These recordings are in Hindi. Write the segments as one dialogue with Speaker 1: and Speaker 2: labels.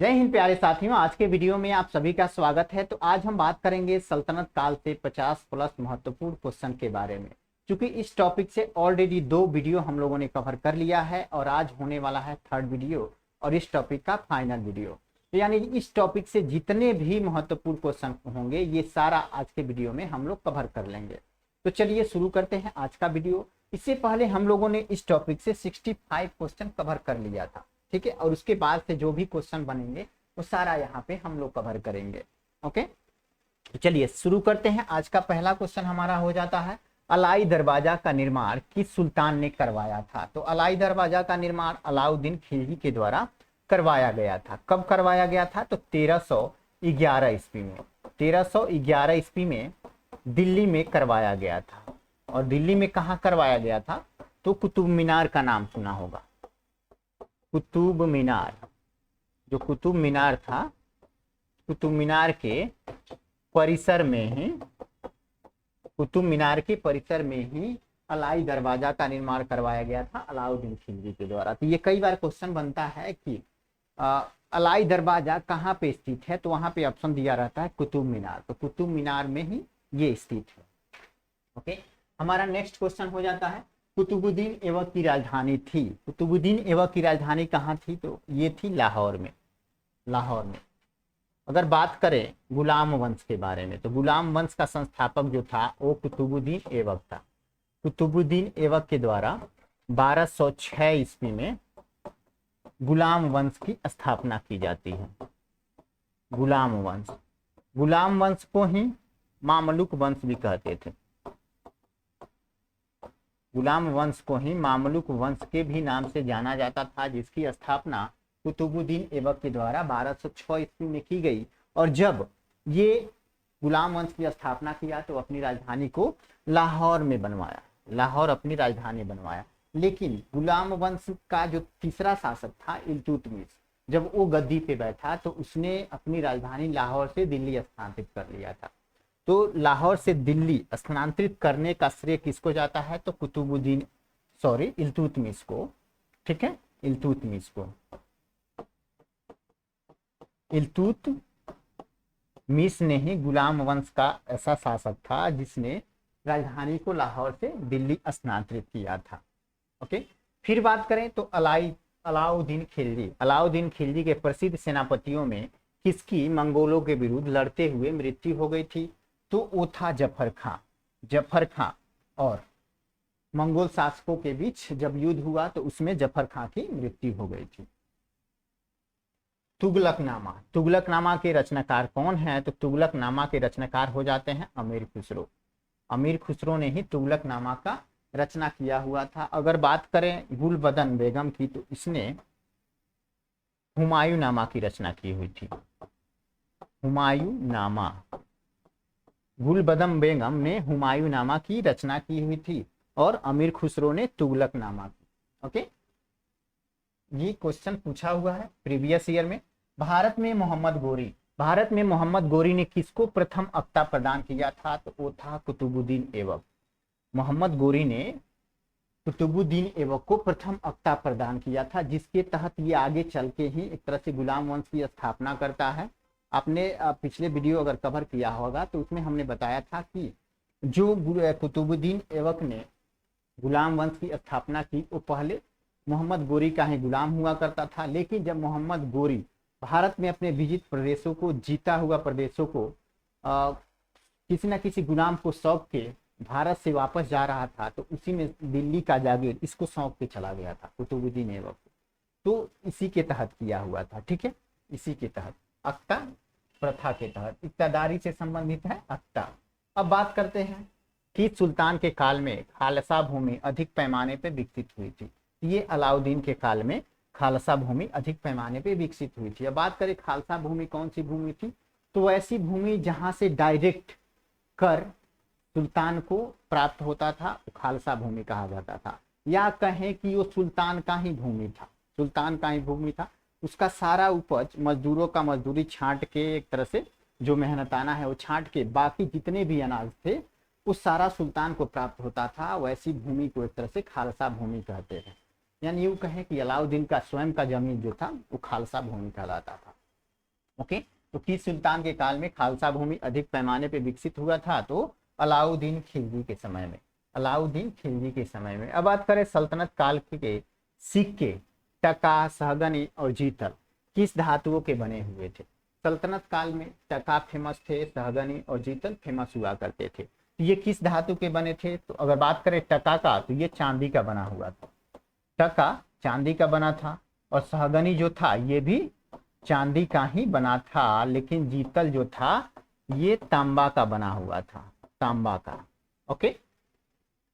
Speaker 1: जय हिंद प्यारे साथियों, आज के वीडियो में आप सभी का स्वागत है। तो आज हम बात करेंगे सल्तनत काल से 50 प्लस महत्वपूर्ण क्वेश्चन के बारे में। क्योंकि इस टॉपिक से ऑलरेडी 2 वीडियो हम लोगों ने कवर कर लिया है और आज होने वाला है 3rd वीडियो और इस टॉपिक का फाइनल वीडियो। तो यानी इस टॉपिक से जितने भी महत्वपूर्ण क्वेश्चन होंगे ये सारा आज के वीडियो में हम लोग कवर कर लेंगे। तो चलिए शुरू करते हैं आज का वीडियो। इससे पहले हम लोगों ने इस टॉपिक से 65 क्वेश्चन कवर कर लिया था, ठीक है। और उसके बाद से जो भी क्वेश्चन बनेंगे वो सारा यहाँ पे हम लोग कवर करेंगे। ओके, चलिए शुरू करते हैं। आज का पहला क्वेश्चन हमारा हो जाता है, अलाई दरवाजा का निर्माण किस सुल्तान ने करवाया था। तो अलाई दरवाजा का निर्माण अलाउद्दीन खिलजी के द्वारा करवाया गया था। कब करवाया गया था? तो 1311 ईस्वी में। 1311 ईस्वी में दिल्ली में करवाया गया था। और दिल्ली में कहाँ करवाया गया था? तो कुतुब मीनार का नाम सुना होगा। कुतुब मीनार, जो कुतुब मीनार था, कुतुब मीनार के परिसर में ही, कुतुब मीनार के परिसर में ही अलाई दरवाजा का निर्माण करवाया गया था अलाउद्दीन खिलजी के द्वारा। तो ये कई बार क्वेश्चन बनता है कि अलाई दरवाजा कहाँ पे स्थित है, तो वहां पे ऑप्शन दिया रहता है कुतुब मीनार। तो कुतुब मीनार में ही ये स्थित है। ओके, हमारा नेक्स्ट क्वेश्चन हो जाता है, कुतुबुद्दीन ऐबक की राजधानी थी। कुतुबुद्दीन ऐबक की राजधानी कहाँ थी? तो ये थी लाहौर में। लाहौर में। अगर बात करें गुलाम वंश के बारे में, तो गुलाम वंश का संस्थापक जो था वो कुतुबुद्दीन ऐबक था। कुतुबुद्दीन ऐबक के द्वारा 1206 ईस्वी में गुलाम वंश की स्थापना की जाती है। गुलाम वंश, गुलाम वंश को ही मामलुक वंश भी कहते थे। गुलाम वंश को ही मामलुक वंश के भी नाम से जाना जाता था, जिसकी स्थापना कुतुबुद्दीन ऐबक के द्वारा 1206 ईस्वी में की गई। और जब ये गुलाम वंश की स्थापना किया तो अपनी राजधानी को लाहौर में बनवाया। लाहौर अपनी राजधानी बनवाया। लेकिन गुलाम वंश का जो तीसरा शासक था इल्तुतमिश, जब वो गद्दी पे बैठा तो उसने अपनी राजधानी लाहौर से दिल्ली स्थानांतरित कर लिया था। तो लाहौर से दिल्ली स्थानांतरित करने का श्रेय किसको जाता है? तो इल्तुतमिश को, ठीक है, इल्तुतमिश को। इल्तुतमिश ने ही गुलाम वंश का ऐसा शासक था जिसने राजधानी को लाहौर से दिल्ली स्थानांतरित किया था। ओके, फिर बात करें तो अलाउद्दीन खिलजी। अलाउद्दीन खिलजी के प्रसिद्ध सेनापतियों में किसकी मंगोलों के विरुद्ध लड़ते हुए मृत्यु हो गई थी? तो वो था जफर खां। जफर खां और मंगोल शासकों के बीच जब युद्ध हुआ तो उसमें जफर खां की मृत्यु हो गई थी। तुगलकनामा, तुगलकनामा के रचनाकार कौन है? तो तुगलकनामा के रचनाकार हो जाते हैं अमीर खुसरो। अमीर खुसरो ने ही तुगलकनामा का रचना किया हुआ था। अगर बात करें गुलबदन बेगम की, तो इसने हुमायूं नामा की रचना की हुई थी। हुमायूं नामा, गुलबदन बेगम ने हुमायूं नामा की रचना की हुई थी और अमीर खुसरो ने तुगलकनामा की। ओके, ये क्वेश्चन पूछा हुआ है प्रीवियस ईयर में। भारत में मोहम्मद गोरी, भारत में मोहम्मद गोरी ने किसको प्रथम अक्ता प्रदान किया था? तो वो था कुतुबुद्दीन ऐबक। मोहम्मद गोरी ने कुतुबुद्दीन ऐबक को प्रथम अक्ता प्रदान किया था, जिसके तहत ये आगे चल के ही एक तरह से गुलाम वंश की स्थापना करता है। आपने पिछले वीडियो अगर कवर किया होगा तो उसमें हमने बताया था कि जो कुतुबुद्दीन ऐबक ने गुलाम वंश की स्थापना की वो पहले मोहम्मद गोरी का ही गुलाम हुआ करता था। लेकिन जब मोहम्मद गोरी भारत में अपने विजित प्रदेशों को, जीता हुआ प्रदेशों को किसी न किसी गुलाम को सौंप के भारत से वापस जा रहा था, तो उसी में दिल्ली का जागीर इसको सौंप के चला गया था कुतुबुद्दीन ऐबक को। तो इसी के तहत किया हुआ था, ठीक है, इसी के तहत, अक्ता प्रथा के तहत, इक्तादारी से संबंधित है अक्ता। अब बात करते हैं कि सुल्तान के काल में खालसा भूमि अधिक पैमाने पर विकसित हुई थी। ये अलाउद्दीन के काल में खालसा भूमि अधिक पैमाने पे विकसित हुई थी। अब बात करें खालसा भूमि कौन सी भूमि थी? तो ऐसी भूमि जहां से डायरेक्ट कर सुल्तान को प्राप्त होता था, खालसा भूमि कहा जाता था। या कहें कि वो सुल्तान का ही भूमि था, सुल्तान का ही भूमि था। उसका सारा उपज मजदूरों का मजदूरी छांट के, एक तरह से जो मेहनताना है वो छांट के, बाकी जितने भी अनाज थे वो सारा सुल्तान को प्राप्त होता था। वैसी भूमि को एक तरह से खालसा भूमि कहते हैं। यानी यूं कहें कि अलाउद्दीन का स्वयं का जमीन जो था वो खालसा भूमि कहलाता था। ओके, तो किस सुल्तान के काल में खालसा भूमि अधिक पैमाने पे विकसित हुआ था? तो अलाउद्दीन खिलजी के समय में, अलाउद्दीन खिलजी के समय में। अब बात करें सल्तनत काल के सिक्के टका, सहगनी और जीतल किस धातुओं के बने हुए थे? सल्तनत काल में टका फेमस थे, सहगनी और जीतल फेमस हुआ करते थे। तो ये किस धातु के बने थे? तो अगर बात करें टका का, तो ये चांदी का बना हुआ था। टका चांदी का बना था, और सहगनी जो था ये भी चांदी का ही बना था, लेकिन जीतल जो था ये तांबा का बना हुआ था, तांबा का। ओके,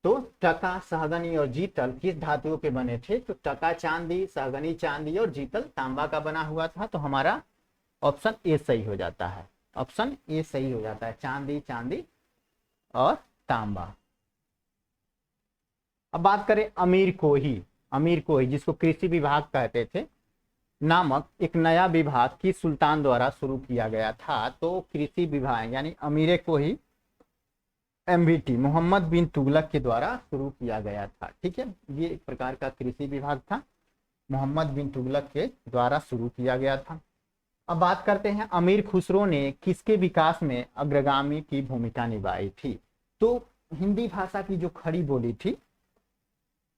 Speaker 1: तो टका, सहगनी और जीतल किस धातुओं के बने थे? तो टका चांदी, सहगनी चांदी और जीतल तांबा का बना हुआ था। तो हमारा ऑप्शन ए सही हो जाता है, ऑप्शन ए सही हो जाता है, चांदी, चांदी और तांबा। अब बात करें अमीर कोही, अमीर कोही जिसको कृषि विभाग कहते थे नामक एक नया विभाग किस सुल्तान द्वारा शुरू किया गया था? तो कृषि विभाग यानी अमीर कोही एमबीटी मोहम्मद बिन तुगलक के द्वारा शुरू किया गया था। ठीक है, ये एक प्रकार का कृषि विभाग था, मोहम्मद बिन तुगलक के द्वारा शुरू किया गया था। अब बात करते हैं अमीर खुसरो ने किसके विकास में अग्रगामी की भूमिका निभाई थी? तो हिंदी भाषा की जो खड़ी बोली थी,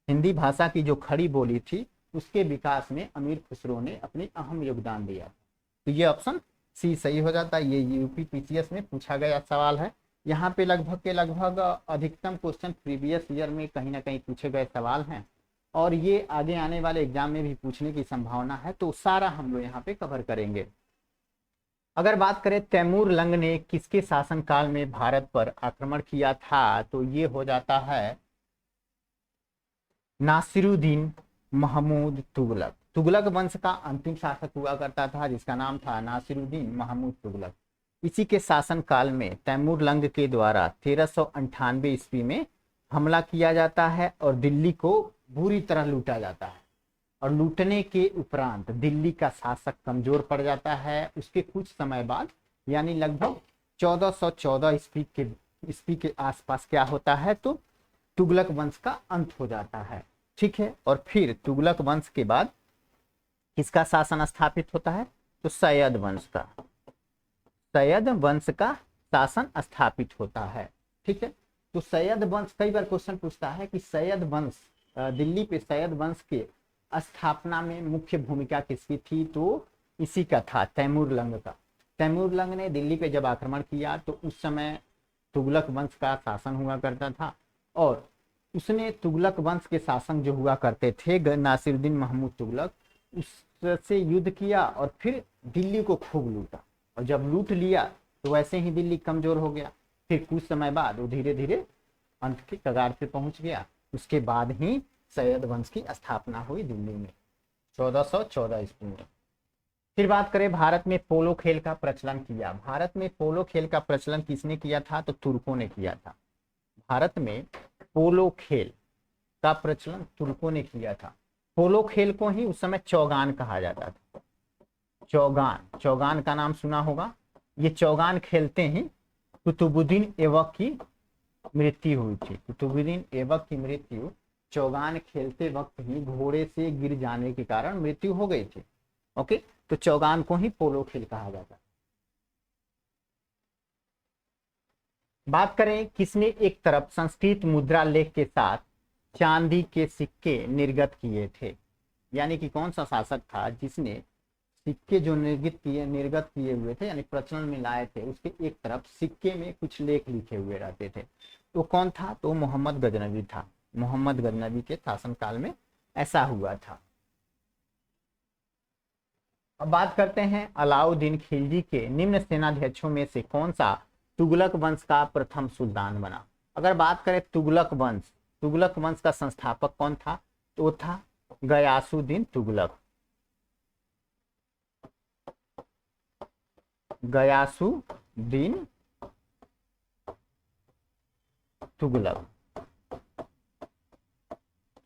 Speaker 1: हिंदी भाषा की जो खड़ी बोली थी उसके विकास में अमीर खुसरो ने अपनी अहम योगदान दिया। तो ये ऑप्शन सी सही हो जाता है। ये यूपी पीसीएस में पूछा गया सवाल है। यहाँ पे लगभग के लगभग अधिकतम क्वेश्चन प्रीवियस ईयर में कहीं ना कहीं पूछे गए सवाल हैं, और ये आगे आने वाले एग्जाम में भी पूछने की संभावना है, तो सारा हम लोग यहाँ पे कवर करेंगे। अगर बात करें तैमूर लंग ने किसके शासनकाल में भारत पर आक्रमण किया था? तो ये हो जाता है नासिरुद्दीन महमूद तुगलक। तुगलक वंश का अंतिम शासक हुआ करता था जिसका नाम था नासिरुद्दीन महमूद तुगलक। इसी के शासन काल में तैमूर लंग के द्वारा 1398 ईस्वी में हमला किया जाता है और दिल्ली को बुरी तरह लूटा जाता है, और लूटने के उपरांत दिल्ली का शासक कमजोर पड़ जाता है। उसके कुछ समय बाद यानी लगभग 1414 ईस्वी के आसपास क्या होता है? तो तुगलक वंश का अंत हो जाता है। ठीक है, और फिर तुगलक वंश के बाद किसका शासन स्थापित होता है? तो सैयद वंश का, सैयद वंश का शासन स्थापित होता है। ठीक है, तो सैयद वंश, कई बार क्वेश्चन पूछता है कि सैयद वंश, दिल्ली पे सैयद वंश के स्थापना में मुख्य भूमिका किसकी थी? तो इसी का था, तैमूर लंग का। तैमूर लंग ने दिल्ली पे जब आक्रमण किया तो उस समय तुगलक वंश का शासन हुआ करता था, और उसने तुगलक वंश के शासक जो हुआ करते थे नासिरुद्दीन महमूद तुगलक, उससे युद्ध किया और फिर दिल्ली को खूब लूटा, और जब लूट लिया तो वैसे ही दिल्ली कमजोर हो गया। फिर कुछ समय बाद वो धीरे धीरे अंत की कगार पे पहुंच गया। उसके बाद ही सैयद वंश की स्थापना हुई दिल्ली में 1414 ईस्वी में। फिर बात करें भारत में पोलो खेल का प्रचलन किया। भारत में पोलो खेल का प्रचलन किसने किया था? तो तुर्कों ने किया था। भारत में पोलो खेल का प्रचलन तुर्कों ने किया था। पोलो खेल को ही उस समय चौगान कहा जाता था। चौगान, चौगान का नाम सुना होगा। ये चौगान खेलते ही कुतुबुद्दीन ऐबक की मृत्यु हुई थी। कुतुबुद्दीन ऐबक की मृत्यु चौगान खेलते वक्त ही घोड़े से गिर जाने के कारण मृत्यु हो गई थी। ओके, तो चौगान को ही पोलो खेल कहा जाता है। बात करें किसने एक तरफ संस्कृत मुद्रा लेख के साथ चांदी के सिक्के निर्गत किए थे? यानी कि कौन सा शासक था जिसने सिक्के जो निर्गत किए हुए थे यानी प्रचलन में लाए थे, उसके एक तरफ सिक्के में कुछ लेख लिखे हुए रहते थे, तो कौन था? तो मोहम्मद गजनवी था। मोहम्मद गजनवी के शासनकाल में ऐसा हुआ था। अब बात करते हैं अलाउद्दीन खिलजी के निम्न सेनाध्यक्षों में से कौन सा तुगलक वंश का प्रथम सुल्तान बना? अगर बात करें तुगलक वंश, तुगलक वंश का संस्थापक कौन था? तो वो था गयासुद्दीन तुगलक। गयासुद्दीन तुगलक।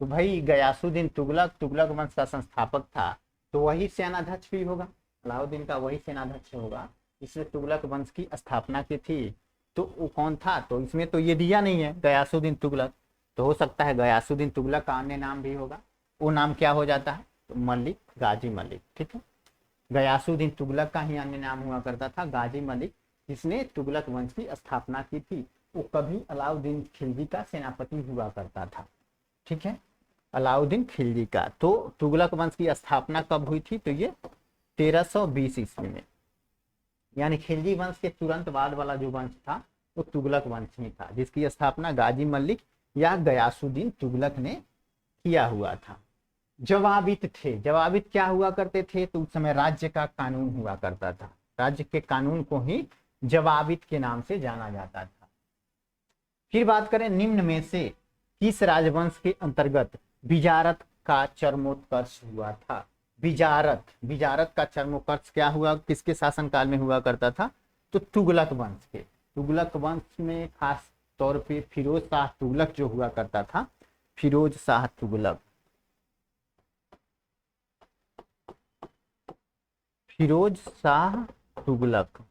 Speaker 1: तो भाई गयासुद्दीन तुगलक तुगलक वंश का संस्थापक था, तो वही सेनाध्यक्ष भी होगा, अलाउद्दीन का वही सेनाध्यक्ष होगा इसने तुगलक वंश की स्थापना की थी। तो वो कौन था? तो इसमें तो ये दिया नहीं है गयासुद्दीन तुगलक, तो हो सकता है गयासुद्दीन तुगलक का अन्य नाम भी होगा। वो नाम क्या हो जाता है? तो मलिक, गाजी मलिक। ठीक है, गयासुद्दीन तुगलक का ही अन्य नाम हुआ करता था गाजी मलिक, जिसने तुगलक वंश की स्थापना की थी। वो कभी अलाउद्दीन खिलजी का सेनापति हुआ करता था। ठीक है, अलाउद्दीन खिलजी का। तो तुगलक वंश की स्थापना कब हुई थी? तो ये 1320 ईस्वी में, यानी खिलजी वंश के तुरंत बाद वाला जो वंश था वो तुगलक वंश ही था, जिसकी स्थापना गाजी मलिक या गयासुद्दीन तुगलक ने किया हुआ था। जवाबित थे, जवाबित क्या हुआ करते थे? तो उस समय राज्य का कानून हुआ करता था, राज्य के कानून को ही जवाबित के नाम से जाना जाता था। फिर बात करें निम्न में से किस राजवंश के अंतर्गत बिजारत का चरमोत्कर्ष हुआ था? बिजारत, बिजारत का चरमोत्कर्ष क्या हुआ, किसके शासनकाल में हुआ करता था? तो तुगलक वंश के। तुगलक वंश में खास तौर पे फिरोज शाह तुगलक जो हुआ करता था, फिरोज शाह तुगलक, फिरोज शाह तुगलक,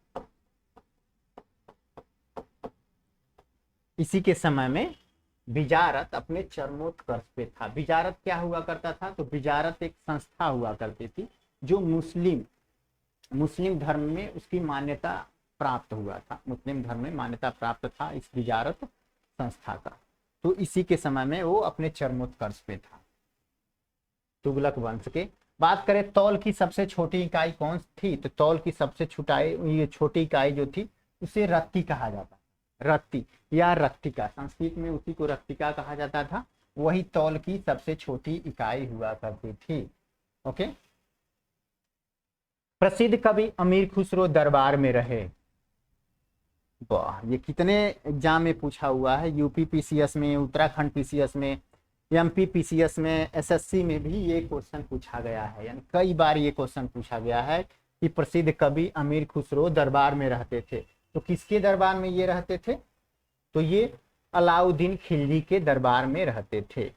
Speaker 1: इसी के समय में बिजारत अपने चरमोत्कर्ष पे था। बिजारत क्या हुआ करता था? तो बिजारत एक संस्था हुआ करती थी जो मुस्लिम धर्म में उसकी मान्यता प्राप्त हुआ था, मुस्लिम धर्म में मान्यता प्राप्त था इस बिजारत संस्था का। तो इसी के समय में वो अपने चरमोत्कर्ष पे था तुगलक वंश के। बात करें तौल की सबसे छोटी इकाई कौन थी? तो तौल की सबसे छोटी इकाई जो थी उसे रत्ती कहा जाता, रत्ती या रक्तिका, संस्कृत में उसी को रक्तिका कहा जाता था। वही तौल की सबसे छोटी इकाई हुआ करती थी। ओके, प्रसिद्ध कवि अमीर खुसरो दरबार में रहे। वाह, ये कितने एग्जाम में पूछा हुआ है, यूपी पीसीएस में, उत्तराखंड पीसीएस में, एमपी पीसीएस में, एसएससी में भी ये क्वेश्चन पूछा गया है, यानी कई बार ये क्वेश्चन पूछा गया है कि प्रसिद्ध कवि अमीर खुसरो दरबार में रहते थे। तो किसके दरबार में ये रहते थे? तो ये अलाउद्दीन खिलजी के दरबार में रहते थे।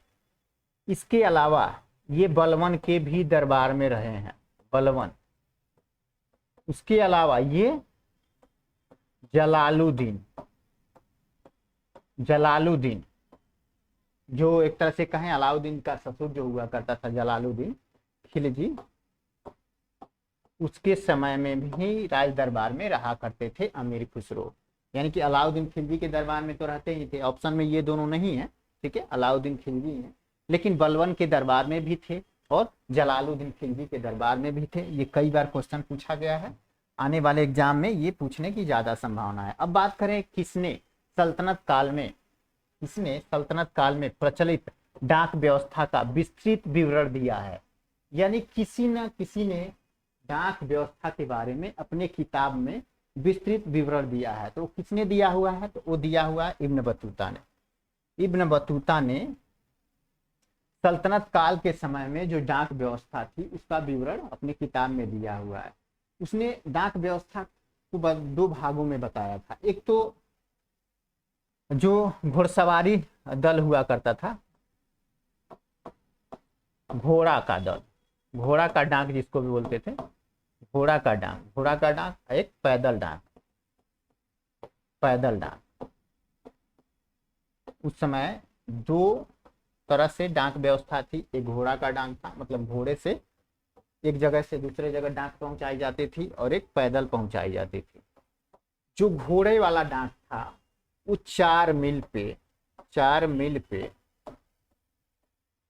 Speaker 1: इसके अलावा ये बलवन के भी दरबार में रहे हैं, बलवन। उसके अलावा ये जलालुद्दीन जो एक तरह से कहें अलाउद्दीन का ससुर जो हुआ करता था, जलालुद्दीन खिलजी, उसके समय में भी राज दरबार में रहा करते थे अमीर खुसरो। यानी कि अलाउद्दीन खिलजी के दरबार में तो रहते ही थे, ऑप्शन में ये दोनों नहीं है, ठीक है, अलाउद्दीन खिलजी है, लेकिन बलवन के दरबार में भी थे और जलालुद्दीन खिलजी के दरबार में भी थे। ये कई बार क्वेश्चन पूछा गया है, आने वाले एग्जाम में ये पूछने की ज्यादा संभावना है। अब बात करें किसने सल्तनत काल में प्रचलित डाक व्यवस्था का विस्तृत विवरण दिया है। यानी किसी न किसी ने डाक व्यवस्था के बारे में अपने किताब में विस्तृत विवरण दिया है। तो किसने दिया हुआ है? तो वो दिया हुआ है इब्न बतूता ने। इब्न बतूता ने सल्तनत काल के समय में जो डाक व्यवस्था थी उसका विवरण अपनी किताब में दिया हुआ है। उसने डाक व्यवस्था को दो भागों में बताया था। एक तो जो घुड़सवारी दल हुआ करता था, घोड़ा का दल, घोड़ा का डाक जिसको भी बोलते थे, घोड़ा का डाक, एक पैदल डाक। उस समय दो तरह से डाक व्यवस्था थी। एक घोड़ा का डाक था, मतलब घोड़े से एक जगह से दूसरे जगह डाक पहुंचाई जाती थी, और एक पैदल पहुंचाई जाती थी। जो घोड़े वाला डाक था वो 4 मील पे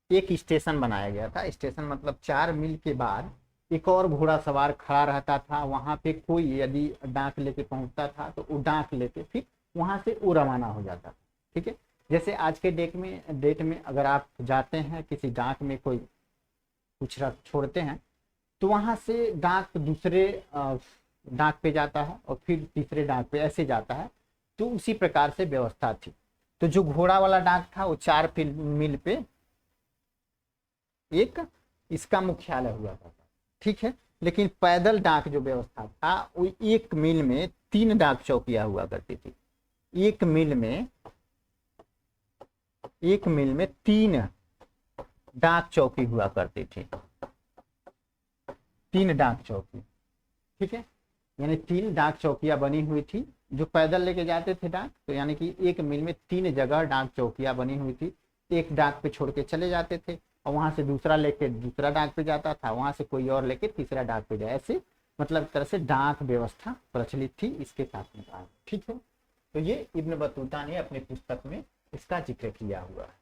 Speaker 1: एक स्टेशन बनाया गया था। स्टेशन मतलब 4 मील के बाद एक और घोड़ा सवार खड़ा रहता था। वहां पे कोई यदि डाक लेके पहुंचता था तो वो डाक लेके फिर वहां से वो रवाना हो जाता। ठीक है, जैसे आज के डेट में अगर आप जाते हैं किसी डाक में, कोई कुछ रख छोड़ते हैं तो वहां से डाक दूसरे डाक पे जाता है और फिर तीसरे डाक पे ऐसे जाता है। तो उसी प्रकार से व्यवस्था थी। तो जो घोड़ा वाला डाक था वो 4 मील पे एक इसका मुख्यालय हुआ था। ठीक है, लेकिन पैदल डाक जो व्यवस्था था वो 1 मील में 3 डाक चौकियां हुआ करती थी। 1 मील में 3 डाक चौकी हुआ करती थी, 3 डाक चौकी। ठीक है, यानी 3 डाक चौकियां बनी हुई थी। जो पैदल लेके जाते थे डाक, तो यानी कि 1 मील में 3 जगह डाक चौकियां बनी हुई थी। एक डाक पे छोड़ के चले जाते थे, और वहां से दूसरा लेके दूसरा डाक पे जाता था, वहां से कोई और लेके तीसरा डाक पे जाए, ऐसे मतलब एक तरह से डाक व्यवस्था प्रचलित थी इसके शासनकाल। ठीक है, तो ये इब्न बतूता ने अपनी पुस्तक में इसका जिक्र किया हुआ है।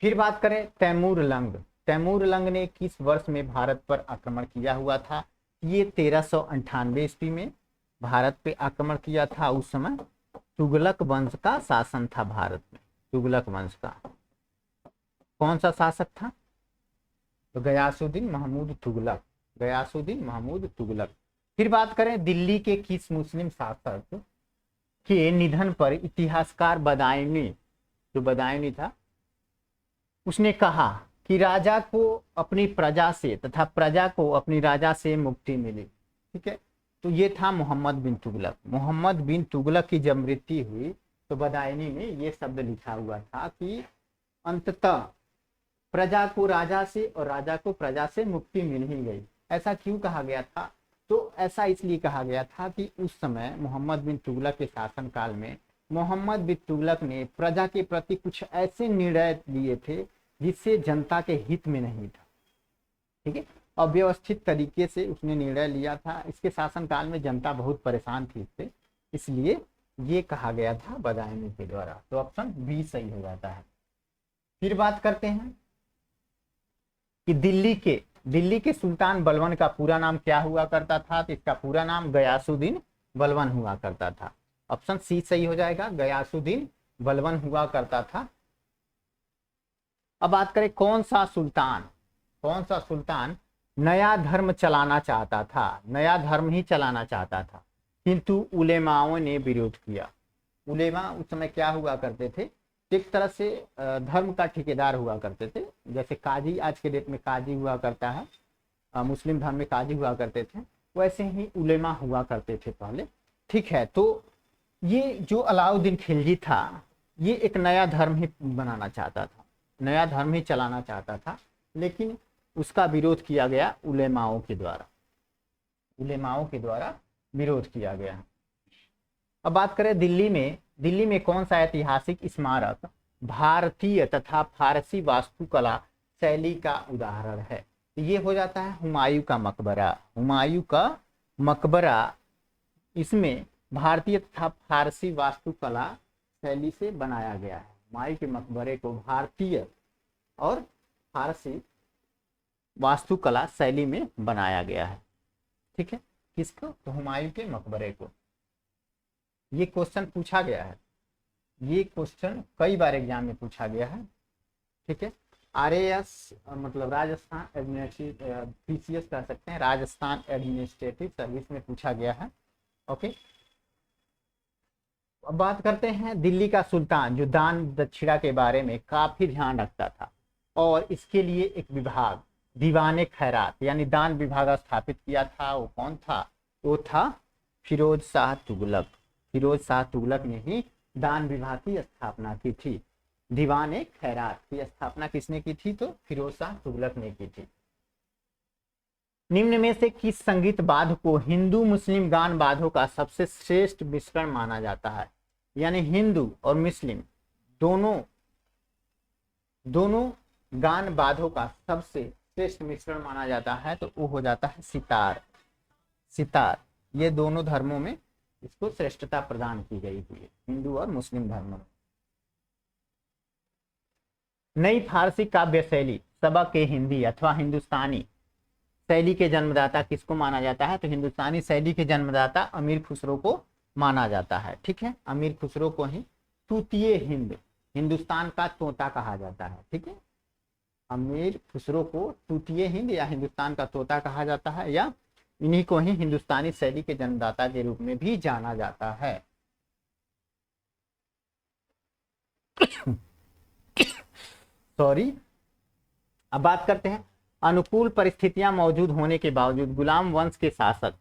Speaker 1: फिर बात करें तैमूर लंग। तैमूर लंग ने किस वर्ष में भारत पर आक्रमण किया हुआ था? ये 1398 ईस्वी में भारत पे आक्रमण किया था। उस समय तुगलक वंश का शासन था भारत में। तुगलक वंश का कौन सा शासक था? तो गयासुद्दीन महमूद तुगलक, गयासुद्दीन महमूद तुगलक। फिर बात करें दिल्ली के किस मुस्लिम शासक के निधन पर इतिहासकार बदायूनी, जो बदायूनी था, उसने कहा कि राजा को अपनी प्रजा से तथा प्रजा को अपनी राजा से मुक्ति मिली। ठीक है, तो ये था मोहम्मद बिन तुगलक। मोहम्मद बिन तुगलक की जब मृत्यु हुई तो बदायूनी में ये शब्द लिखा हुआ था कि अंततः प्रजा को राजा से और राजा को प्रजा से मुक्ति मिल ही गई। ऐसा क्यों कहा गया था? तो ऐसा इसलिए कहा गया था कि उस समय मोहम्मद बिन तुगलक के शासनकाल में मोहम्मद बिन तुगलक ने प्रजा के प्रति कुछ ऐसे निर्णय लिए थे जिससे जनता के हित में नहीं था। ठीक है, अव्यवस्थित तरीके से उसने निर्णय लिया था। इसके शासनकाल में जनता बहुत परेशान थी इससे, इसलिए ये कहा गया था बदायूनी के द्वारा। तो ऑप्शन बी सही हो जाता है। फिर बात करते हैं कि दिल्ली के सुल्तान बलबन का पूरा नाम क्या हुआ करता था? तो इसका पूरा नाम गयासुद्दीन बलबन हुआ करता था। ऑप्शन सी सही हो जाएगा, गयासुद्दीन बलबन हुआ करता था। अब बात करें कौन सा सुल्तान नया धर्म चलाना चाहता था? नया धर्म ही चलाना चाहता था, किंतु उलेमाओं ने विरोध किया। उलेमा उस समय क्या हुआ करते थे? एक तरह से धर्म का ठेकेदार हुआ करते थे। जैसे काजी आज के डेट में काजी हुआ करता है, मुस्लिम धर्म में काजी हुआ करते थे, वैसे ही उलेमा हुआ करते थे पहले। ठीक है, तो ये जो अलाउद्दीन खिलजी था, ये एक नया धर्म ही बनाना चाहता था, नया धर्म ही चलाना चाहता था, लेकिन उसका विरोध किया गया उलेमाओं के द्वारा। उलेमाओं के द्वारा विरोध किया गया। अब बात करें दिल्ली में कौन सा ऐतिहासिक स्मारक भारतीय तथा फारसी वास्तुकला शैली का उदाहरण है? ये हो जाता है हुमायूं का मकबरा। हुमायूं का मकबरा इसमें भारतीय तथा फारसी वास्तुकला शैली से बनाया गया है। हुमायूं के मकबरे को भारतीय और फारसी वास्तुकला शैली में बनाया गया है। ठीक है, किसको? तो हुमायूं के मकबरे को। ये क्वेश्चन पूछा गया है, ये क्वेश्चन कई बार एग्जाम में पूछा गया है। ठीक है, RAS मतलब राजस्थान PCS कह सकते हैं, राजस्थान एडमिनिस्ट्रेटिव सर्विस में पूछा गया है। ओके, अब बात करते हैं दिल्ली का सुल्तान जो दान दक्षिणा के बारे में काफी ध्यान रखता था और इसके लिए एक विभाग दीवाने खैरात यानी दान विभाग स्थापित किया था। वो कौन था? वो था फिरोज शाह तुगलक। फिरोज शाह तुगलक ने ही दान विभाग की स्थापना की थी। दीवाने खैरात की स्थापना किसने की थी? तो फिरोज शाह तुगलक ने की थी। निम्न में से किस संगीत वाद्य को हिंदू मुस्लिम गान वाद्यों का सबसे श्रेष्ठ मिश्रण माना जाता है? यानी हिंदू और मुस्लिम दोनों गान वाद्यों का सबसे श्रेष्ठ मिश्रण माना जाता है, तो वो हो जाता है सितार। ये दोनों धर्मों में इसको श्रेष्ठता प्रदान की गई हुई है, हिंदू और मुस्लिम धर्मों में। नई फारसी काव्य शैली सबक ए हिंदी अथवा हिंदुस्तानी शैली के जन्मदाता किसको माना जाता है? तो हिंदुस्तानी शैली के जन्मदाता अमीर खुसरो को माना जाता है। ठीक है, अमीर खुसरो को ही तूतीय हिंद, हिंदुस्तान का तोता कहा जाता है। ठीक है, अमीर खुसरो को तूतीय हिंद या हिंदुस्तान का तोता कहा जाता है, या इन्हीं को ही हिंदुस्तानी शैली के जन्मदाता के रूप में भी जाना जाता है। सॉरी। अब बात करते हैं अनुकूल परिस्थितियां मौजूद होने के बावजूद गुलाम वंश के शासक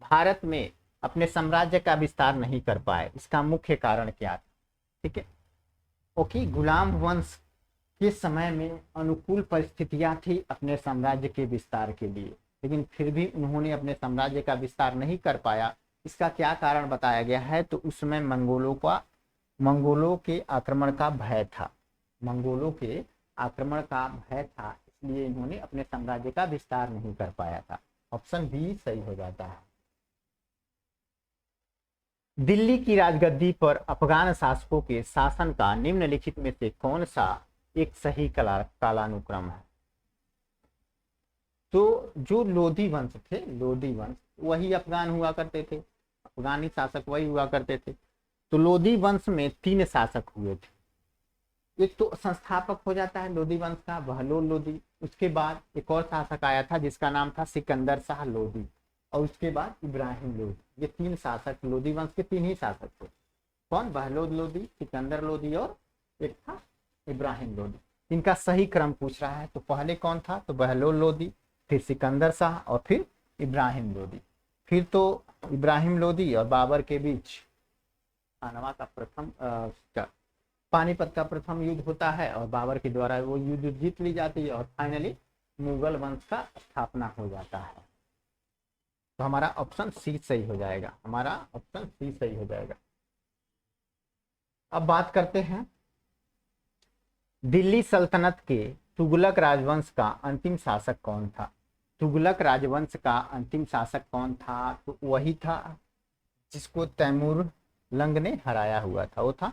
Speaker 1: भारत में अपने साम्राज्य का विस्तार नहीं कर पाए। इसका मुख्य कारण क्या था? ठीक है, ओके, गुलाम वंश के समय में अनुकूल परिस्थितियां थी अपने साम्राज्य के विस्तार के लिए, लेकिन फिर भी उन्होंने अपने साम्राज्य का विस्तार नहीं कर पाया। इसका क्या कारण बताया गया है? तो उस समय मंगोलों के आक्रमण का भय था। मंगोलों के आक्रमण का भय था, इसलिए इन्होंने अपने साम्राज्य का विस्तार नहीं कर पाया था। ऑप्शन बी सही हो जाता है। दिल्ली की राजगद्दी पर अफगान शासकों के शासन का निम्नलिखित में से कौन सा एक सही कालानुक्रम है? तो जो लोधी वंश थे, लोधी वंश वही अफगान हुआ करते थे, अफगानी शासक वही हुआ करते थे। तो लोधी वंश में 3 शासक हुए थे। एक तो संस्थापक हो जाता है लोधी वंश का, बहलोल लोधी। उसके बाद एक और शासक आया था जिसका नाम था सिकंदर शाह लोधी, और उसके बाद इब्राहिम लोधी। ये 3 शासक, लोधी वंश के 3 ही शासक थे। कौन? बहलोल लोधी, सिकंदर लोधी और एक था इब्राहिम लोधी। इनका सही क्रम पूछ रहा है। तो पहले कौन था? तो बहलोल लोधी, फिर सिकंदर शाह और फिर इब्राहिम लोधी। फिर तो इब्राहिम लोधी और बाबर के बीच खानवा का प्रथम पानीपत का प्रथम युद्ध होता है और बाबर के द्वारा वो युद्ध जीत ली जाती है और फाइनली मुगल वंश का स्थापना हो जाता है। तो हमारा ऑप्शन सी सही हो जाएगा, हमारा ऑप्शन सी सही हो जाएगा। अब बात करते हैं दिल्ली सल्तनत के तुगलक राजवंश का अंतिम शासक कौन था? तुगलक राजवंश का अंतिम शासक कौन था? तो वही था जिसको तैमूर लंग ने हराया हुआ था, वो था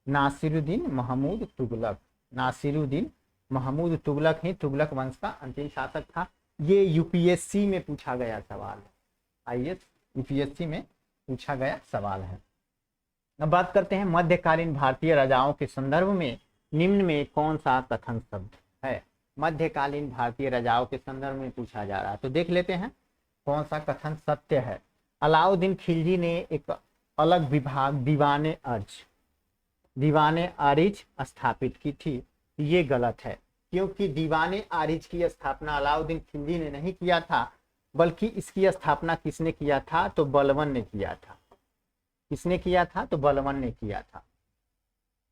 Speaker 1: नासिरुद्दीन महमूद तुगलक। नासिरुद्दीन महमूद तुगलक ही तुगलक वंश का अंतिम शासक था। ये यूपीएससी में पूछा गया सवाल है, आईएएस यूपीएससी में पूछा गया सवाल है। अब बात करते हैं मध्यकालीन भारतीय राजाओं के संदर्भ में निम्न में कौन सा कथन शब्द है? मध्यकालीन भारतीय राजाओं के संदर्भ में पूछा जा रहा है, तो देख लेते हैं कौन सा कथन सत्य है। अलाउद्दीन खिलजी ने एक अलग विभाग दीवाने आरिज स्थापित की थी। ये गलत है, क्योंकि दीवाने आरिज की स्थापना अलाउद्दीन खिलजी ने नहीं किया था, बल्कि इसकी स्थापना किसने किया था? तो बलबन ने किया था। किसने किया था? तो बलबन ने किया था।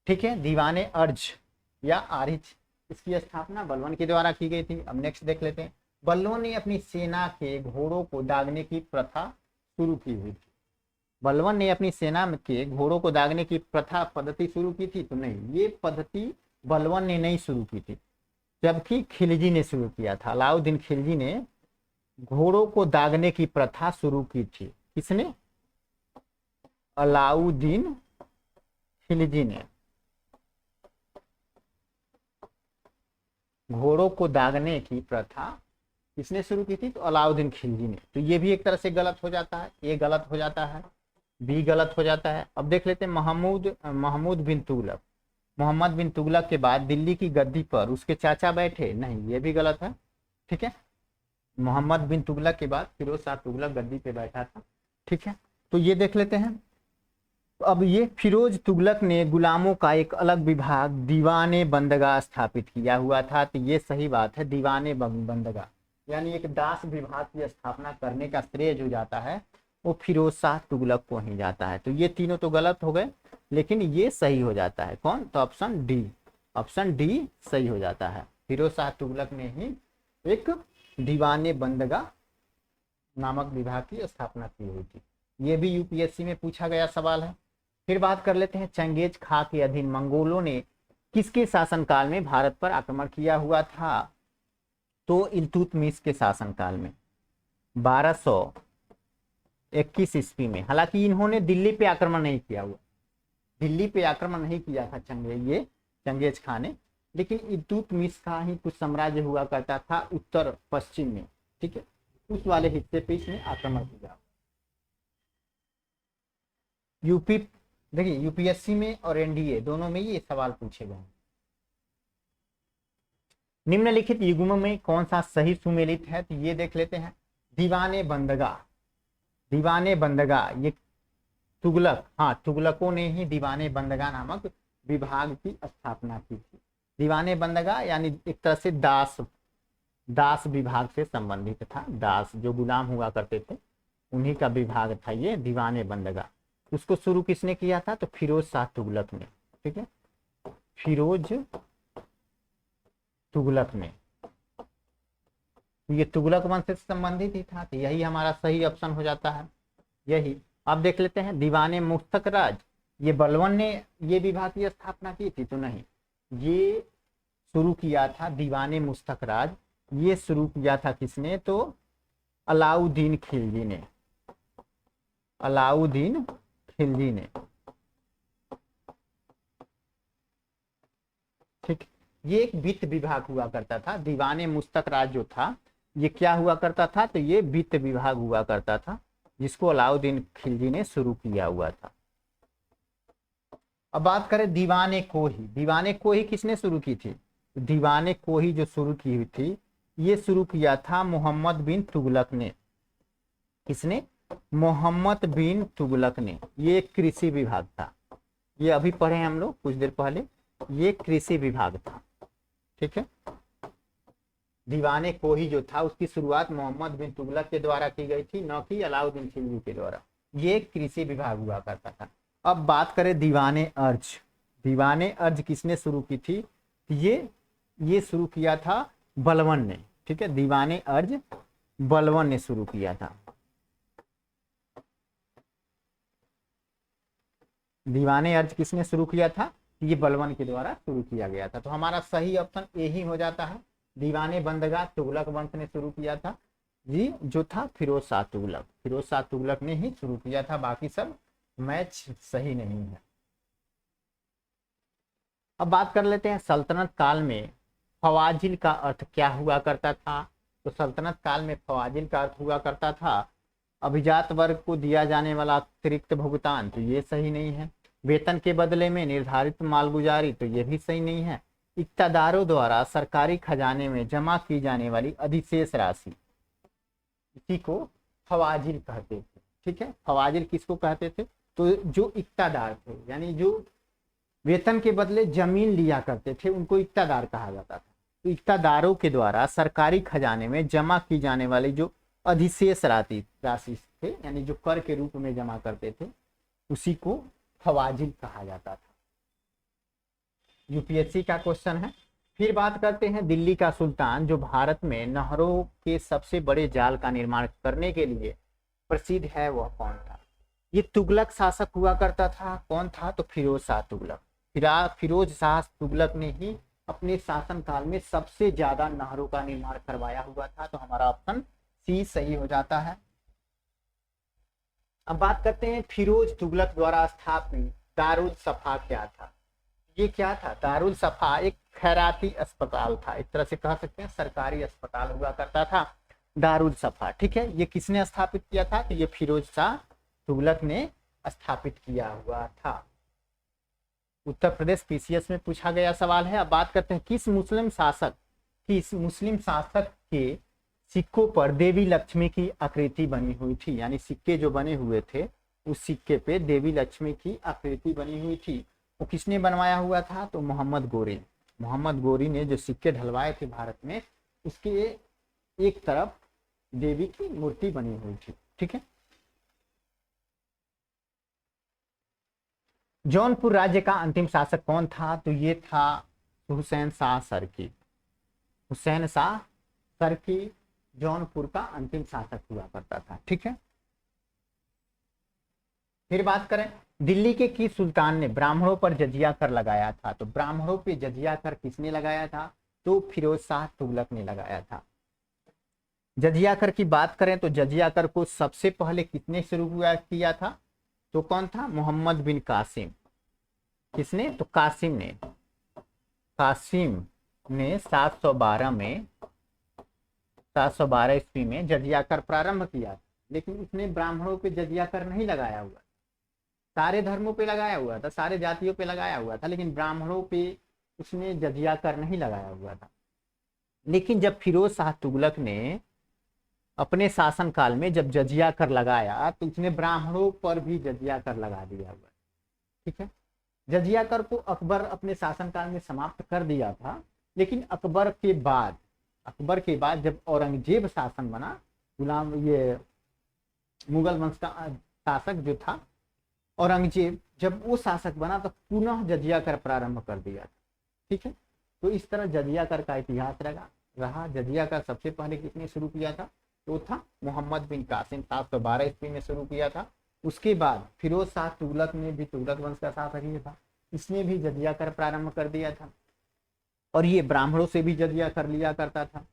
Speaker 1: ठीक है, दीवाने अर्ज या आरिज, इसकी स्थापना बलबन के द्वारा की गई थी। अब नेक्स्ट देख लेते हैं। बल्लों ने अपनी सेना के घोड़ों को दागने की प्रथा शुरू की हुई थी। बलबन ने अपनी सेना के घोड़ों को दागने की प्रथा पद्धति शुरू की थी? तो नहीं, ये पद्धति बलबन ने नहीं शुरू की थी, जबकि खिलजी ने शुरू किया था। अलाउद्दीन खिलजी ने घोड़ों को दागने की प्रथा शुरू की थी। किसने? अलाउद्दीन खिलजी ने घोड़ों को दागने की प्रथा किसने शुरू की थी? तो अलाउद्दीन खिलजी ने। तो ये भी एक तरह से गलत हो जाता है, ये गलत हो जाता है, बी गलत हो जाता है। अब देख लेते हैं महमूद बिन तुगलक। मोहम्मद बिन तुगलक के बाद दिल्ली की गद्दी पर उसके चाचा बैठे? नहीं, ये भी गलत है। ठीक है, मोहम्मद बिन तुगलक के बाद फिरोज शाह तुगलक गद्दी पे बैठा था। ठीक है, तो ये देख लेते हैं। अब ये फिरोज तुगलक ने गुलामों का एक अलग विभाग दीवाने बंदगा स्थापित किया हुआ था। तो ये सही बात है, दीवाने बंदगा यानी एक दास विभाग की स्थापना करने का श्रेय जो जाता है वो फिरोज शाह तुगलक को ही जाता है। तो ये तीनों तो गलत हो गए, लेकिन ये सही हो जाता है। कौन? तो ऑप्शन डी, ऑप्शन डी सही हो जाता है। फिरोज शाह तुगलक ने ही एक दीवाने बंदगा नामक विभाग की स्थापना की हुई थी। ये भी यूपीएससी में पूछा गया सवाल है। फिर बात कर लेते हैं चंगेज खां के अधीन मंगोलों ने किसके शासनकाल में भारत पर आक्रमण किया हुआ था? तो इल्तुतमिश के शासनकाल में 1221 ईस्वी में। हालांकि इन्होंने दिल्ली पे आक्रमण नहीं किया हुआ, दिल्ली पे आक्रमण नहीं किया था चंगेज खां ने, लेकिन इल्तुतमिश का ही कुछ साम्राज्य हुआ करता था उत्तर पश्चिम में। ठीक है, उस वाले हिस्से पे इसने आक्रमण किया। यूपी देखिए, यूपीएससी में और एनडीए दोनों में ये सवाल पूछे गए। निम्नलिखित युग्म में कौन सा सही सुमेलित है? तो ये देख लेते हैं। दीवाने बंदगा ये तुगलक, हाँ तुगलकों ने ही दीवाने बंदगा नामक विभाग की स्थापना की थी। दीवाने बंदगा यानी एक तरह से दास विभाग से संबंधित था। दास जो गुलाम हुआ करते थे उन्हीं का विभाग था ये दीवाने बंदगा। उसको शुरू किसने किया था? तो फिरोज शाह तुगलक ने। ठीक है, फिरोज तुगलक ने। ये तुगलक वंश से संबंधित ही था, तो यही हमारा सही ऑप्शन हो जाता है, यही। अब देख लेते हैं दीवाने मुस्तक राज, ये बलबन ने ये विभाग की स्थापना की थी? तो नहीं, ये शुरू किया था दीवाने मुस्तक राज, ये शुरू किया था किसने? तो अलाउद्दीन खिलजी ने, अलाउद्दीन खिलजी ने। ठीक, ये एक वित्त विभाग हुआ करता था। दीवाने मुस्तक राज जो था ये क्या हुआ करता था? तो ये वित्त विभाग हुआ करता था, जिसको अलाउद्दीन खिलजी ने शुरू किया हुआ था। अब बात करें दीवाने कोही। दीवाने कोही किसने शुरू की थी? दीवाने कोही जो शुरू की हुई थी, ये शुरू किया था मोहम्मद बिन तुगलक ने। किसने? मोहम्मद बिन तुगलक ने। ये कृषि विभाग था, ये अभी पढ़े हम लोग कुछ देर पहले, ये कृषि विभाग था। ठीक है, दीवाने कोही जो था उसकी शुरुआत मोहम्मद बिन तुगलक के द्वारा की गई थी, न कि अलाउद्दीन खिलजी के द्वारा। ये कृषि विभाग हुआ करता था। अब बात करें दीवाने अर्ज। दीवाने अर्ज किसने शुरू की थी? ये शुरू किया था बलबन ने। ठीक है, दीवाने अर्ज बलबन ने शुरू किया था। दीवाने अर्ज किसने शुरू किया था? ये बलबन के द्वारा शुरू किया गया था। तो हमारा सही ऑप्शन यही हो जाता है, दीवाने बंदगा तुगलक वंश ने शुरू किया था जी, जो था फिरोज शाह तुगलक। फिरोज शाह तुगलक ने ही शुरू किया था, बाकी सब मैच सही नहीं है। अब बात कर लेते हैं सल्तनत काल में फवाजिल का अर्थ क्या हुआ करता था? तो सल्तनत काल में फवाजिल का अर्थ हुआ करता था अभिजात वर्ग को दिया जाने वाला अतिरिक्त भुगतान, तो ये सही नहीं है। वेतन के बदले में निर्धारित मालगुजारी, तो ये भी सही नहीं है। इक्तादारों द्वारा सरकारी खजाने में जमा की जाने वाली अधिशेष राशि, इसी को फवाजिल कहते थे। ठीक है, फवाजिल किसको कहते थे? तो जो इक्तादार थे, यानी जो वेतन के बदले जमीन लिया करते थे, उनको इक्तादार कहा जाता था। तो इक्तादारों के द्वारा सरकारी खजाने में जमा की जाने वाली जो अधिशेष राशि थे, यानी जो कर के रूप में जमा करते थे, उसी को फवाजिल कहा जाता था। यूपीएससी का क्वेश्चन है। फिर बात करते हैं दिल्ली का सुल्तान जो भारत में नहरों के सबसे बड़े जाल का निर्माण करने के लिए प्रसिद्ध है, वह कौन था? ये तुगलक शासक हुआ करता था। कौन था? तो फिरोज शाह तुगलक। फिरोज शाह तुगलक ने ही अपने शासनकाल में सबसे ज्यादा नहरों का निर्माण करवाया हुआ था। तो हमारा ऑप्शन सी सही हो जाता है। अब बात करते हैं फिरोज तुगलक द्वारा स्थापित दारुल सफा क्या था? ये क्या था? दारुल सफा एक खैराती अस्पताल था, एक तरह से कह सकते हैं सरकारी अस्पताल हुआ करता था दारुल सफा। ठीक है, ये किसने स्थापित किया था? तो ये फिरोज शाह तुगलक ने स्थापित किया हुआ था। उत्तर प्रदेश पीसीएस में पूछा गया सवाल है। अब बात करते हैं किस मुस्लिम शासक के सिक्कों पर देवी लक्ष्मी की आकृति बनी हुई थी? यानी सिक्के जो बने हुए थे, उस सिक्के पे देवी लक्ष्मी की आकृति बनी हुई थी, वो किसने बनवाया हुआ था? तो मोहम्मद गोरी। मोहम्मद गोरी ने जो सिक्के ढलवाए थे भारत में, उसके एक तरफ देवी की मूर्ति बनी हुई थी। ठीक है, जौनपुर राज्य का अंतिम शासक कौन था? तो ये था हुसैन शाह सरकी। हुसैन शाह सरकी जौनपुर का अंतिम शासक हुआ करता था। ठीक है, फिर बात करें दिल्ली के किस सुल्तान ने ब्राह्मणों पर जजिया कर लगाया था? तो ब्राह्मणों पे जजिया कर किसने लगाया था? तो फिरोज शाह तुगलक ने लगाया था। जजिया कर की बात करें तो जजिया कर को सबसे पहले किसने शुरू किया था? तो कौन था? मोहम्मद बिन कासिम। किसने? तो कासिम ने 712 ईस्वी में जजिया कर प्रारंभ किया, लेकिन उसने ब्राह्मणों पे जजिया कर नहीं लगाया हुआ। सारे धर्मों पे लगाया हुआ था, सारे जातियों पे लगाया हुआ था, लेकिन ब्राह्मणों पे उसने जजिया कर नहीं लगाया हुआ था। लेकिन जब फिरोज शाह तुगलक ने अपने शासनकाल में जब जजिया कर लगाया, तो उसने ब्राह्मणों पर भी जजिया कर लगा दिया हुआ। ठीक है, जजिया कर को अकबर अपने शासनकाल में समाप्त कर दिया था, लेकिन अकबर के बाद जब औरंगजेब शासन बना, ये मुगल वंश का शासक जो था औरंगजेब, जब वो शासक बना तो पुनः जजिया कर प्रारंभ कर दिया। ठीक है, तो इस तरह जजिया कर का इतिहास रहा। जजिया कर सबसे पहले किसने शुरू किया था? तो था मोहम्मद बिन कासिम, 712 ईस्वी में शुरू किया था। उसके बाद फिरोज शाह तुगलक ने भी, तुगलक वंश का शासक ही था, इसने भी जजिया कर प्रारंभ कर दिया था। और ये ब्राह्मणों से भी जजिया कर लिया करता था।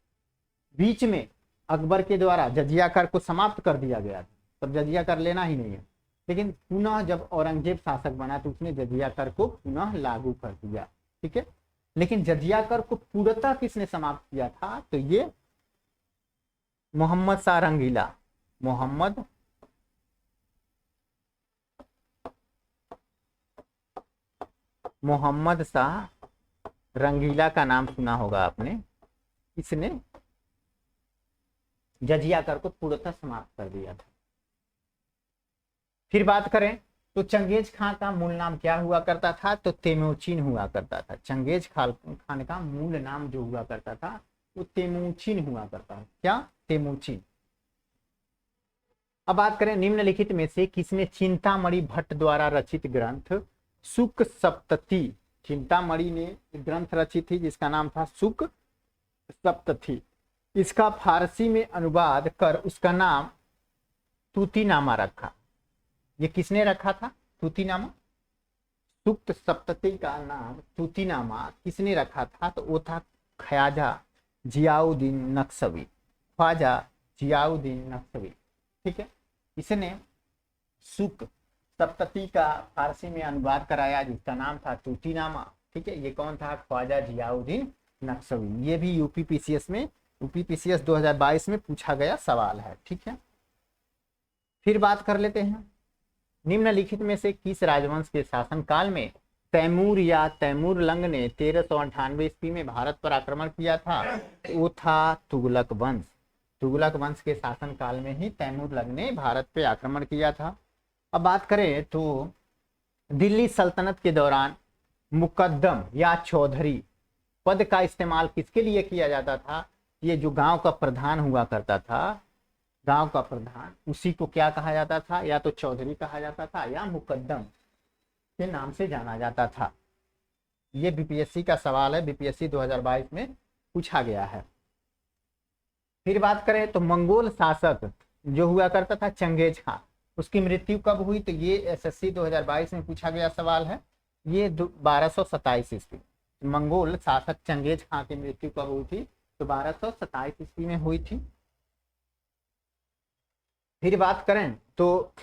Speaker 1: बीच में अकबर के द्वारा जजिया कर को समाप्त कर दिया गया था, तब जजिया कर लेना ही नहीं है, लेकिन पुनः जब औरंगजेब शासक बना तो उसने जजिया कर को पुनः लागू कर दिया। ठीक है, लेकिन जजिया कर को पूर्णतः किसने समाप्त किया था, तो ये मोहम्मद शाह रंगीला, मोहम्मद शाह रंगीला का नाम सुना होगा आपने, इसने जजिया कर को पूर्णतः समाप्त कर दिया था। फिर बात करें तो चंगेज खान का मूल नाम क्या हुआ करता था, तो तेमोचिन हुआ करता था। चंगेज खान का मूल नाम जो हुआ करता था वो तेमोचिन हुआ करता था। क्या? तेमोचिन। अब बात करें निम्नलिखित में से किसने चिंतामणि भट्ट द्वारा रचित ग्रंथ शुक सप्तति, चिंतामणि ने ग्रंथ रचित थी जिसका नाम था शुक सप्तति, इसका फारसी में अनुवाद कर उसका नाम तूतीनामा रखा। ये किसने रखा था? तूतीनामा। सुक्त सप्तति का नाम तूतीनामा किसने रखा था, तो वो था ख्वाजा जियाउद्दीन नक्शवी, ख्वाजा जियाउद्दीन नक्शवी। ठीक है, इसने सुक सप्तति का फारसी में अनुवाद कराया जिसका नाम था तूतीनामा। ठीक है, ये कौन था? ख्वाजा जियाउद्दीन नक्शवी। ये भी यूपीपीसीएस 2022 में पूछा गया सवाल है। ठीक है, फिर बात कर लेते हैं निम्नलिखित में से किस राजवंश के शासनकाल में तैमूर या तैमूरलंग ने 1398 ईस्वी में भारत पर आक्रमण किया था, वो था तुगलक वंश। तुगलक वंश के शासनकाल में ही तैमूरलंग ने भारत पे आक्रमण किया था। अब बात करें तो दिल्ली सल्तनत के दौरान मुकद्दम या चौधरी पद का इस्तेमाल किसके लिए किया जाता था? ये जो गांव का प्रधान हुआ करता था, गांव का प्रधान, उसी को क्या कहा जाता था? या तो चौधरी कहा जाता था या मुकद्दम के नाम से जाना जाता था। ये बीपीएससी का सवाल है, बीपीएससी 2022 में पूछा गया है। फिर बात करें तो मंगोल शासक जो हुआ करता था चंगेज खान, उसकी मृत्यु कब हुई, तो ये एसएससी 2022 में पूछा गया सवाल है। ये 1227 ईस्वी। मंगोल शासक चंगेज खान की मृत्यु कब हुई थी, तो 1227 ईस्वी में हुई थी। फिर बात करें तो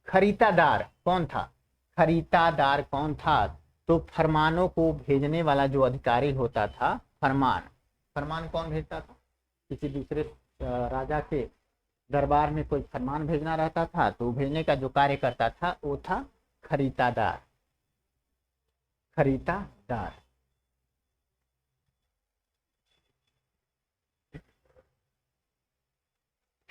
Speaker 1: खरीदादार कौन था? खरीदादार कौन था, तो फरमानों को भेजने वाला जो अधिकारी होता था, फरमान कौन भेजता था? किसी दूसरे राजा के दरबार में कोई फरमान भेजना रहता था तो भेजने का जो कार्य करता था वो था खरीदादार।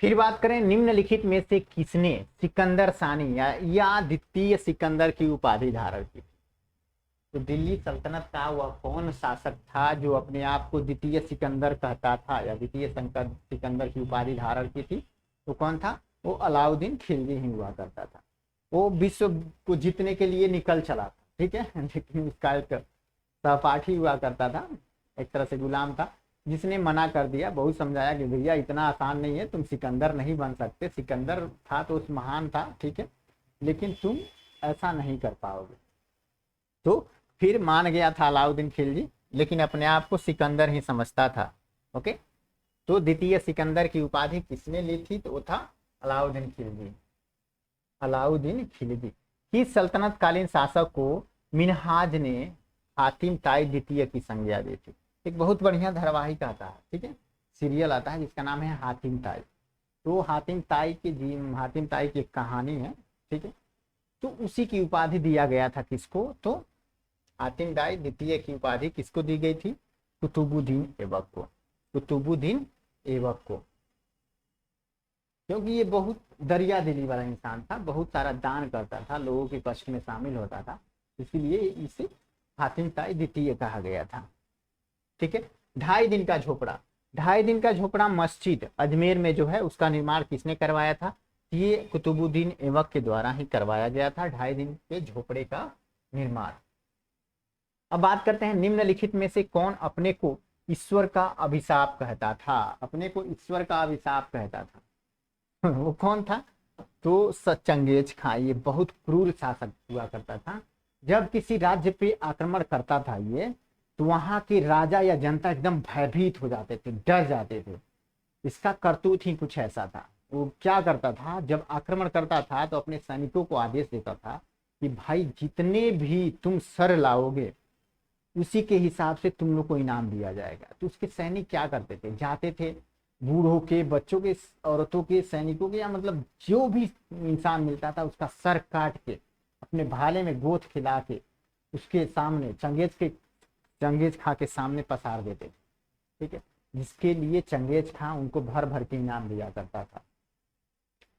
Speaker 1: फिर बात करें निम्नलिखित में से किसने सिकंदर सानी या द्वितीय सिकंदर की उपाधि धारण की? तो दिल्ली सल्तनत का वह कौन शासक था जो अपने आप को द्वितीय सिकंदर कहता था या द्वितीय सिकंदर की उपाधि धारण की थी? तो कौन था? वो अलाउद्दीन खिलजी ही हुआ करता था। वो विश्व को जीतने के लिए निकल चला था। ठीक है, लेकिन उसका एक सहपाठी हुआ करता था, एक तरह से गुलाम था, जिसने मना कर दिया, बहुत समझाया कि भैया इतना आसान नहीं है, तुम सिकंदर नहीं बन सकते। सिकंदर था तो उस महान था, ठीक है, लेकिन तुम ऐसा नहीं कर पाओगे। तो फिर मान गया था अलाउद्दीन खिलजी, लेकिन अपने आप को सिकंदर ही समझता था। ओके, तो द्वितीय सिकंदर की उपाधि किसने ली थी, तो वो था अलाउद्दीन खिलजी। अलाउद्दीन खिलजी। किस सल्तनत कालीन शासक को मिन्हाज ने हातिम ताई द्वितीय की संज्ञा दी थी? एक बहुत बढ़िया धारावाहिक आता है, ठीक है, सीरियल आता है जिसका नाम है हातिम ताई। तो हातिम ताई की एक कहानी है, ठीक है, तो उसी की उपाधि दिया गया था किसको, तो हातिम ताई द्वितीय की उपाधि किसको दी गई थी? कुतुबुद्दीन ऐबक को। कुतुबुद्दीन ऐबक को, क्योंकि ये बहुत दरिया दिली वाला इंसान था, बहुत सारा दान करता था, लोगों के कष्ट में शामिल होता था, इसीलिए इसे हातिम ताई द्वितीय कहा गया था। ठीक है, 2.5 दिन का झोपड़ा। 2.5 दिन का झोपड़ा मस्जिद अजमेर में जो है उसका निर्माण किसने करवाया था? ये कुतुबुद्दीन ऐबक के द्वारा ही करवाया गया था 2.5 दिन के झोपड़े का निर्माण। अब बात करते हैं निम्नलिखित में से कौन अपने को ईश्वर का अभिशाप कहता था? अपने को ईश्वर का अभिशाप कहता था वो कौन था? तो चंगेज खान। ये बहुत क्रूर शासक हुआ करता था। जब किसी राज्य पे आक्रमण करता था ये, तो वहां के राजा या जनता एकदम भयभीत हो जाते थे, डर जाते थे। इसका करतूत ही कुछ ऐसा था। वो क्या करता था, जब आक्रमण करता था तो अपने सैनिकों को आदेश देता था कि भाई जितने भी तुम सर लाओगे उसी के हिसाब से तुम लोग को इनाम दिया जाएगा। तो उसके सैनिक क्या करते थे, जाते थे, बूढ़ों के, बच्चों के, औरतों के, सैनिकों के, या मतलब जो भी इंसान मिलता था उसका सर काट के अपने भाले में गोथ खिला के उसके सामने चंगेज खां के सामने पसार देते थे। ठीक है, जिसके लिए चंगेज खां उनको भर भर के इनाम दिया करता था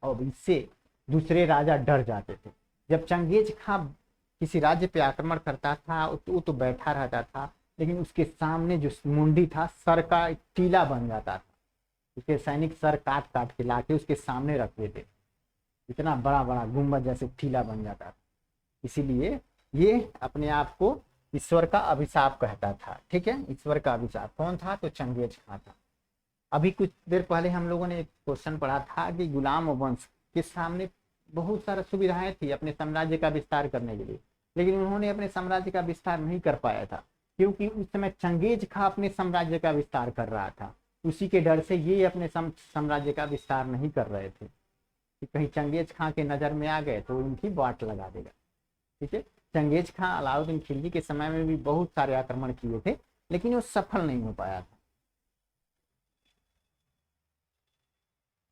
Speaker 1: और इससे दूसरे राजा डर जाते थे। जब चंगेज खां किसी राज्य पे आक्रमण करता था तो वो तो बैठा रहता था, लेकिन उसके सामने जो मुंडी था सर का टीला बन जाता था। उसके सैनिक सर काट काट के लाके उसके सामने रख देते, इतना बड़ा बड़ा गुम्बद जैसे टीला बन जाता था। इसीलिए ये अपने आप को ईश्वर का अभिशाप कहता था। ठीक है, ईश्वर का अभिशाप कौन था, तो चंगेज खां था। अभी कुछ देर पहले हम लोगों ने एक क्वेश्चन पढ़ा था कि गुलाम वंश के सामने बहुत सारी सुविधाएं थी अपने साम्राज्य का विस्तार करने के लिए, लेकिन उन्होंने अपने साम्राज्य का विस्तार नहीं कर पाया था, क्योंकि उस समय चंगेज खां अपने साम्राज्य का विस्तार कर रहा था। उसी के डर से ये अपने साम्राज्य का विस्तार नहीं कर रहे थे कि कहीं चंगेज खां के नजर में आ गए तो उनकी बाट लगा देगा। ठीक है, चंगेज खां अलाउद्दीन खिलजी के समय में भी बहुत सारे आक्रमण किए थे, लेकिन वो सफल नहीं हो पाया था।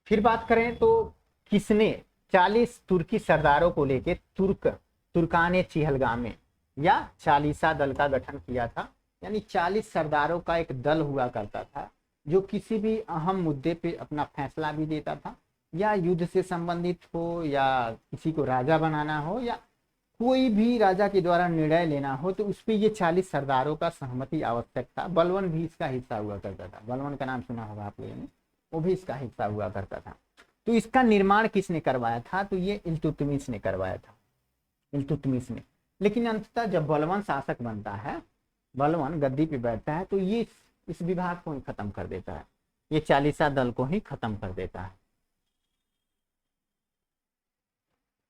Speaker 1: फिर बात करें तो किसने 40 तुर्की सरदारों को लेकर तुर्काने चिहलगामे या चालीसा दल का गठन किया था। यानी 40 सरदारों का एक दल हुआ करता था जो किसी भी अहम मुद्दे पे अपना फैसला भी देता था, या युद्ध से संबंधित हो, या किसी को राजा बनाना हो, या कोई भी राजा के द्वारा निर्णय लेना हो, तो उस पर ये 40 सरदारों का सहमति आवश्यक था। बलवन भी इसका हिस्सा हुआ करता था। बलवन का नाम सुना होगा आप लोगों ने, वो भी इसका हिस्सा हुआ करता था। तो इसका निर्माण किसने करवाया था, तो ये इल्तुतमिश ने करवाया था, इल्तुतमिश ने। लेकिन अंततः जब बलवन शासक बनता है, बलवन गद्दी पे बैठता है, तो ये इस विभाग को ही खत्म कर देता है, ये चालीसा दल को ही खत्म कर देता है।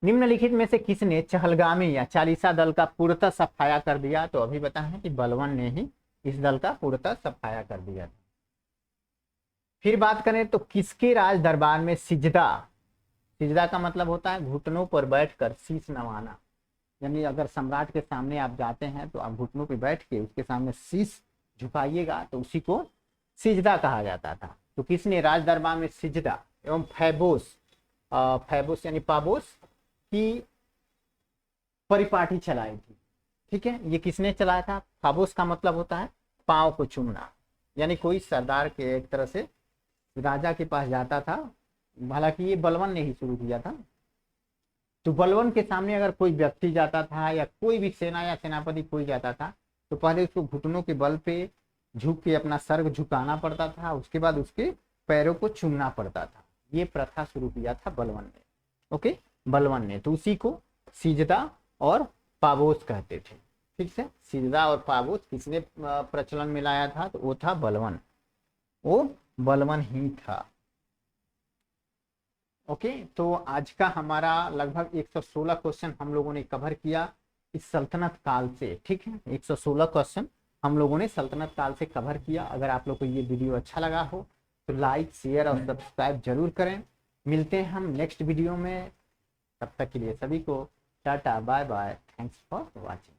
Speaker 1: निम्नलिखित में से किसने चहलगामी या चालीसा दल का पूर्णतः सफाया कर दिया, तो अभी बताएं कि बलवन ने ही इस दल का पूर्णतः सफाया कर दिया। फिर बात करें तो किसके राज दरबार में सिजदा, सिजदा का मतलब होता है घुटनों पर बैठकर शीश नवाना। यानी अगर सम्राट के सामने आप जाते हैं तो आप घुटनों पर बैठ के उसके सामने शीश झुकाइएगा, तो उसी को सिजदा कहा जाता था। तो किसने राज दरबार में सिजदा एवं फैबोस यानी पाबोस की परिपाटी चलाई थी। ठीक है, ये किसने चलाया था। फाबोस का मतलब होता है पांव को चूमना, यानी कोई सरदार के एक तरह से राजा के पास जाता था, हालांकि ये बलवन ने ही शुरू किया था। तो बलवन के सामने अगर कोई व्यक्ति जाता था या कोई भी सेना या सेनापति कोई जाता था, तो पहले उसको घुटनों के बल पे झुक के अपना सर झुकाना पड़ता था, उसके बाद उसके पैरों को चूमना पड़ता था। ये प्रथा शुरू किया था बलवन ने। ओके, बलवन ने, तो उसी को सिजदा और पाबोस कहते थे। ठीक है, सिजदा और पाबोस किसने प्रचलन में लाया था, तो वो था बलवन, वो बलवन ही था। ओके, तो आज का हमारा लगभग 116 क्वेश्चन हम लोगों ने कवर किया इस सल्तनत काल से। ठीक है, 116 क्वेश्चन हम लोगों ने सल्तनत काल से कवर किया। अगर आप लोग को ये वीडियो अच्छा लगा हो तो लाइक, शेयर और सब्सक्राइब जरूर करें। मिलते हैं हम नेक्स्ट वीडियो में, तब तक के लिए सभी को tata, bye bye, thanks for watching.